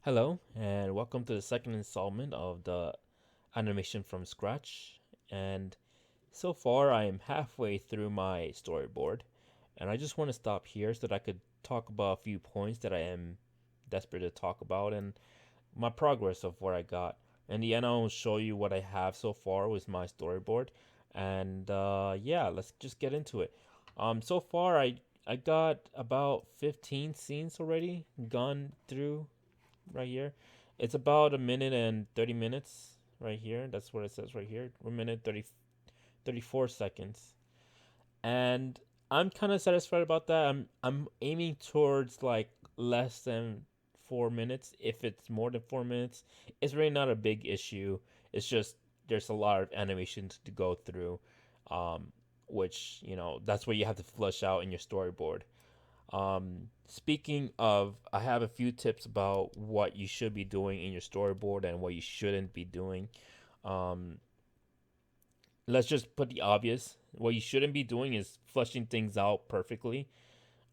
Hello, and welcome to the second installment of the animation from scratch. And so far, I am halfway through my storyboard, and I just want to stop here so that I could talk about a few points that I am desperate to talk about and my progress of what I got. In the end, I'll show you what I have so far with my storyboard, and yeah, let's just get into it. So far, I got about 15 scenes already gone through right here. It's about a minute and 30 minutes right here. That's what it says right here. 1 minute 34 seconds. And I'm kind of satisfied about that. I'm aiming towards like less than 4 minutes. If it's more than 4 minutes, it's really not a big issue. It's just there's a lot of animations to go through, um, which that's what you have to flush out in your storyboard. Speaking of, I have a few tips about what you should be doing in your storyboard and what you shouldn't be doing. Um, let's just put the obvious. What you shouldn't be doing is fleshing things out perfectly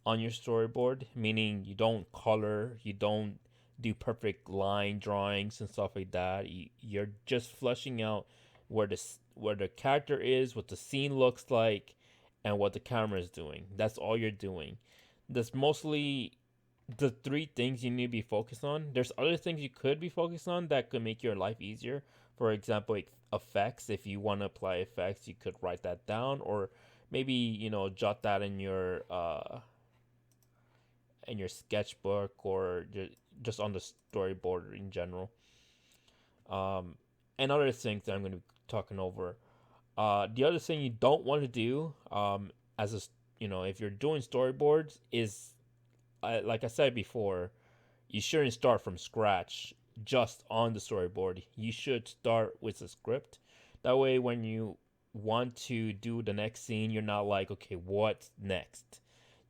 on your storyboard, meaning you don't color, you don't do perfect line drawings and stuff like that. You're just fleshing out where the character is, what the scene looks like, and what the camera is doing. That's all you're doing. That's mostly the three things you need to be focused on. There's other things you could be focused on that could make your life easier. For example, like effects. If you want to apply effects, you could write that down, or maybe jot that in your sketchbook or just on the storyboard in general. Um, and other things that I'm going to be talking over. The other thing you don't want to do, as a if you're doing storyboards, is like I said before, you shouldn't start from scratch just on the storyboard. You should start with a script. That way, when you want to do the next scene, you're not like, okay, what's next?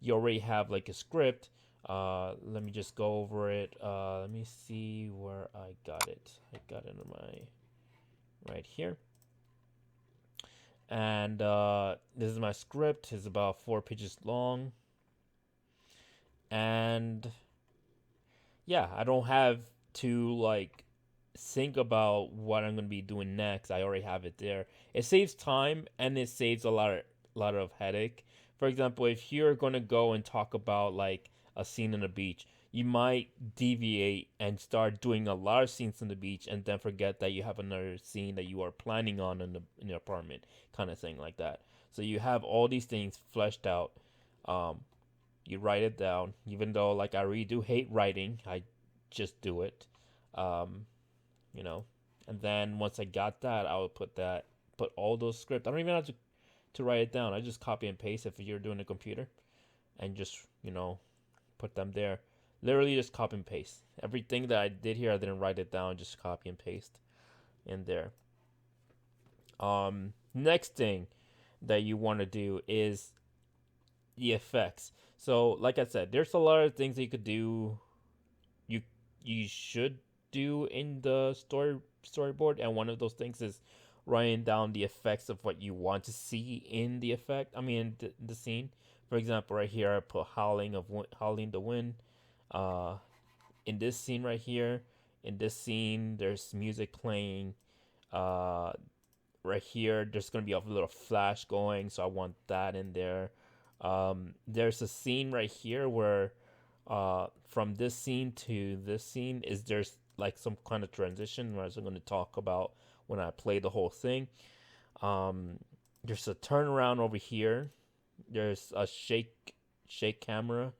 You already have like a script. Let me just go over it. Let me see where I got it. I got it in my right here. And this is my script. It's about 4 pages long. And yeah, I don't have to like think about what I'm gonna be doing next. I already have it there. It saves time and it saves a lot of headache. For example, if you're gonna go and talk about like a scene on the beach, you might deviate and start doing a lot of scenes on the beach and then forget that you have another scene that you are planning on in the apartment, kind of thing like that. So you have all these things fleshed out. Um, you write it down, even though like I really do hate writing. I just do it. Um, you know. And then once I got that, I would put all those scripts. I don't even have to write it down. I just copy and paste if you're doing a computer, and just put them there. Literally just copy and paste. Everything that I did here, I didn't write it down. Just copy and paste in there. Next thing that you want to do is the effects. So, like I said, there's a lot of things that you could do. You you should do in the storyboard, and one of those things is writing down the effects of what you want to see in the effect. I mean, the scene. For example, right here, I put howling the wind. Uh, in this scene right here, in this scene, there's music playing. Uh, right here, there's gonna be a little flash going, so I want that in there. There's a scene right here where, from this scene to this scene, is there's like some kind of transition, where I'm gonna talk about when I play the whole thing. Um, there's a turnaround over here. There's a shaky camera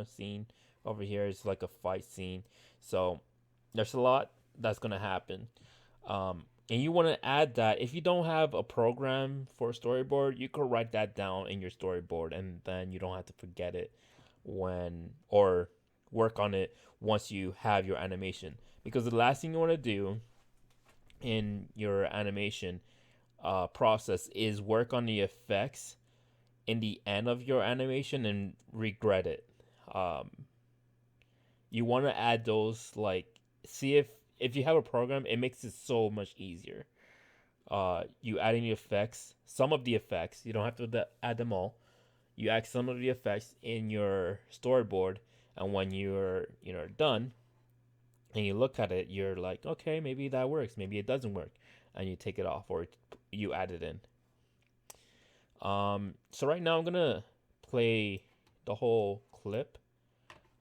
scene over here. It's like a fight scene. So there's a lot that's gonna happen. And you want to add that if you don't have a program for a storyboard, you could write that down in your storyboard, and then you don't have to forget it when or work on it once you have your animation. Because the last thing you want to do in your animation process is work on the effects in the end of your animation and regret it. Um, you want to add those, like, see if you have a program, it makes it so much easier. You add in the effects, some of the effects. You don't have to add them all. You add some of the effects in your storyboard, and when you're done, and you look at it, you're like, okay, maybe that works, maybe it doesn't work, and you take it off or you add it in. So right now I'm gonna play the whole clip,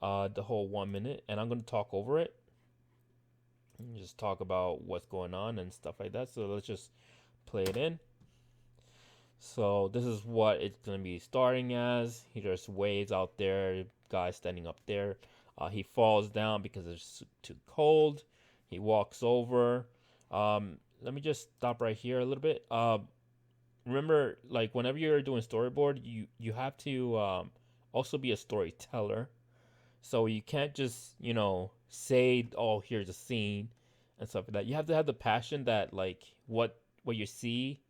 the whole 1 minute, and I'm gonna talk over it, and just talk about what's going on and stuff like that. So let's just play it in. So this is what it's gonna be starting as. He just waves out there, guy standing up there. He falls down because it's too cold. He walks over. Let me just stop right here a little bit. Remember, like whenever you're doing storyboard, you have to also be a storyteller. So you can't just say, "Oh, here's a scene," and stuff like that. You have to have the passion that like what you see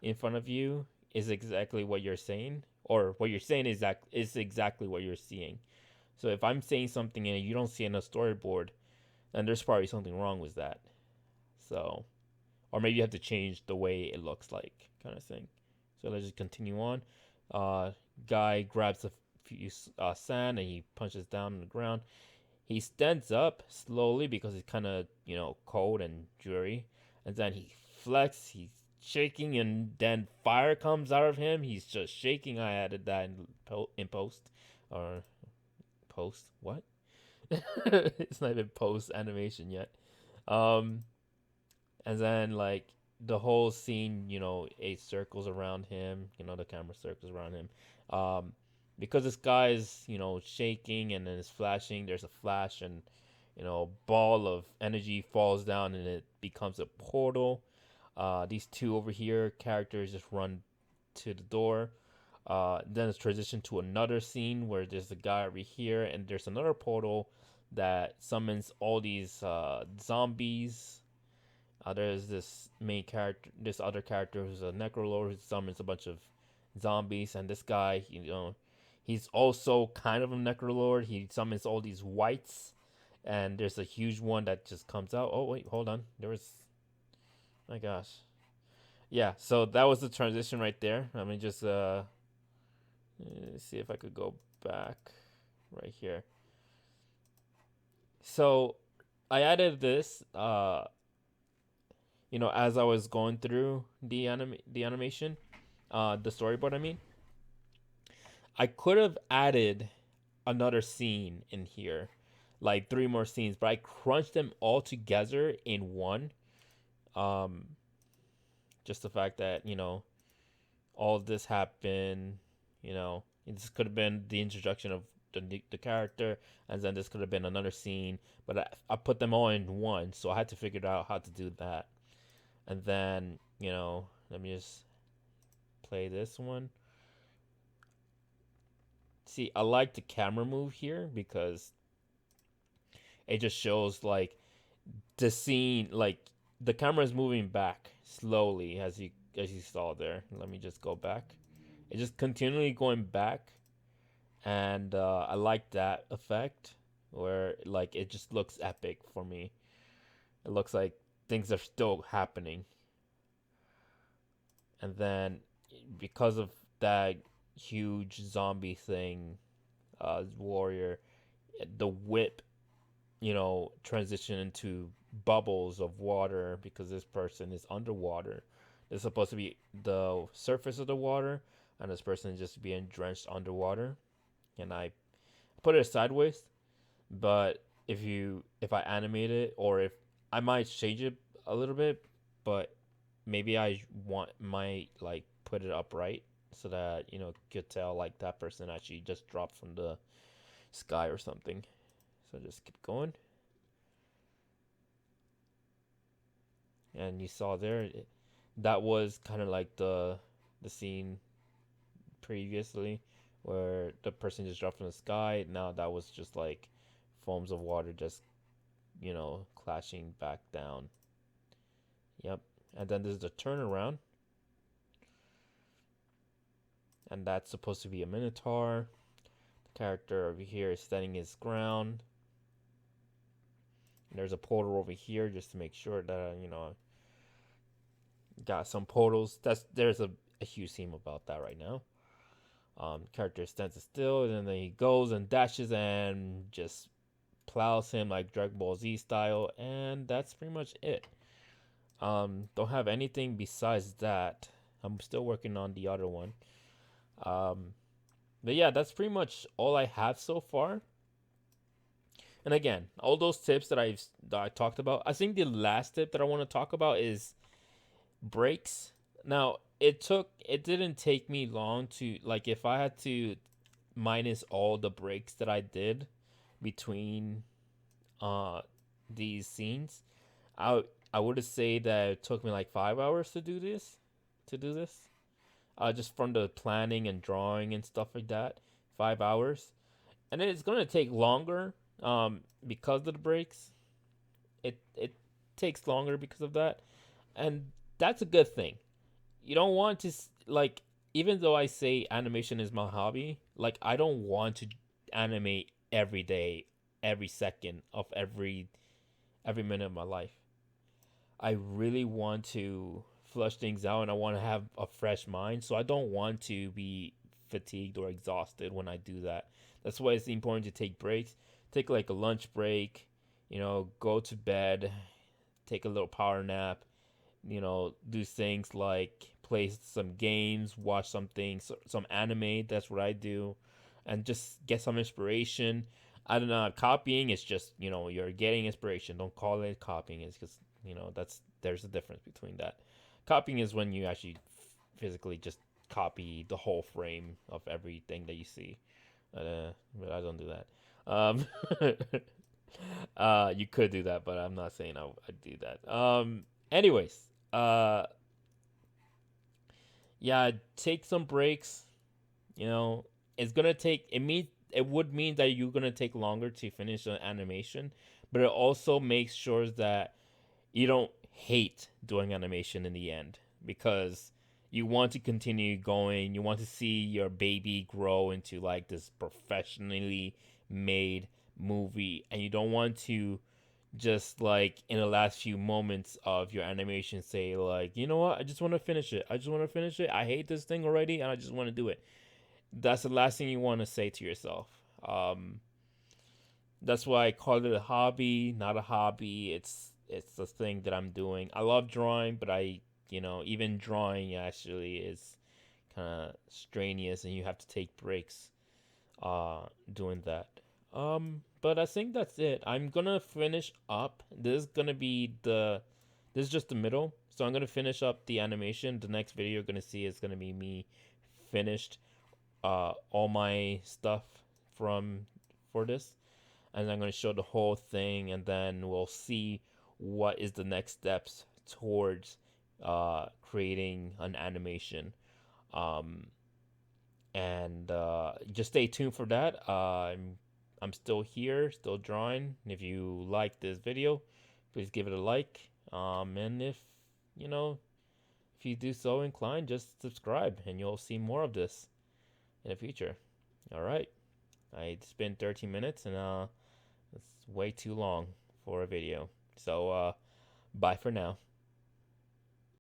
in front of you is exactly what you're saying, or what you're saying is exactly what you're seeing. So if I'm saying something and you don't see it in a storyboard, then there's probably something wrong with that. So, or maybe you have to change the way it looks like, kind of thing. So let's just continue on. Uh, Guy grabs a few sand and he punches down on the ground. He stands up slowly because he's kind of cold and dreary, and then he flexes. He's shaking, and then fire comes out of him. He's just shaking. I added that in post, or post what? It's not even post animation yet. Um, and then like the whole scene, it circles around him. The camera circles around him. Because this guy is, shaking and then it's flashing. There's a flash, and ball of energy falls down, and it becomes a portal. These two over here characters just run to the door. Then it's transitioned to another scene where there's a guy over here, and there's another portal that summons all these zombies. There's this other character who's a necrolord who summons a bunch of zombies, and this guy, he's also kind of a necrolord. He summons all these wights, and there's a huge one that just comes out. Oh wait, hold on. There was, my gosh, yeah. So that was the transition right there. Let me just see if I could go back right here. So I added this as I was going through the animation, the storyboard. I mean, I could have added another scene in here, like three more scenes, but I crunched them all together in one. Um, just the fact that all of this happened. This could have been the introduction of the character, and then this could have been another scene. But I put them all in one, so I had to figure out how to do that. And then let me just play this one. See, I like the camera move here because it just shows like the scene, like the camera is moving back slowly as you saw there. Let me just go back. It's just continually going back, and I like that effect where like it just looks epic for me. It looks like things are still happening, and then because of that huge zombie thing, warrior, the whip, transition into bubbles of water because this person is underwater. It's supposed to be the surface of the water, and this person is just being drenched underwater. And I put it sideways, but if I animate it, or if I might change it a little bit, but maybe I might like put it upright so that could tell like that person actually just dropped from the sky or something. So just keep going. And you saw there, that was kind of like the scene previously where the person just dropped from the sky. Now that was just like foams of water just clashing back down. Yep. And then there's the turnaround, and that's supposed to be a minotaur. The character over here is standing his ground. And there's a portal over here just to make sure that got some portals. There's a huge theme about that right now. Character stands still, and then he goes and dashes and just plows him like Dragon Ball Z style, and that's pretty much it. Don't have anything besides that. I'm still working on the other one. Um, but yeah, that's pretty much all I have so far. And again, all those tips that I talked about. I think the last tip that I want to talk about is breaks. Now, it didn't take me long to, like, if I had to minus all the breaks that I did between uh these scenes, I I would say that it took me like 5 hours to do this. To do this, just from the planning and drawing and stuff like that, 5 hours, and then it's gonna take longer, because of the breaks. It takes longer because of that, and that's a good thing. You don't want to like, even though I say animation is my hobby, like I don't want to animate every day, every second of every minute of my life. I really want to flush things out, and I want to have a fresh mind, so I don't want to be fatigued or exhausted when I do that. That's why it's important to take breaks. Take like a lunch break, go to bed, take a little power nap, do things like play some games, watch something, some anime. That's what I do, and just get some inspiration. I don't know. Copying is just, you're getting inspiration. Don't call it copying. It's because, there's a difference between that. Copying is when you actually physically just copy the whole frame of everything that you see. But I don't do that. You could do that, but I'm not saying I'd do that. Anyways, yeah, take some breaks. You know, it's gonna take it would mean that you're gonna take longer to finish an animation, but it also makes sure that you don't hate doing animation in the end, because you want to continue going. You want to see your baby grow into like this professionally made movie, and you don't want to just like in the last few moments of your animation say like, you know what, I just want to finish it. I hate this thing already, and I just want to do it. That's the last thing you want to say to yourself. um that's why I call it a hobby, not a hobby. It's the thing that I'm doing. I love drawing, but even drawing actually is kind of strenuous, and you have to take breaks doing that. But I think that's it. I'm gonna finish up. This is just the middle. So I'm gonna finish up the animation. The next video you're gonna see is gonna be me finished all my stuff from for this. And I'm gonna show the whole thing, and then we'll see what is the next steps towards creating an animation. Um and just stay tuned for that. I'm still here, still drawing. If you like this video, please give it a like. And you know, if you do so inclined, just subscribe, and you'll see more of this in the future. All right, it's been 13 minutes, and it's way too long for a video. So bye for now.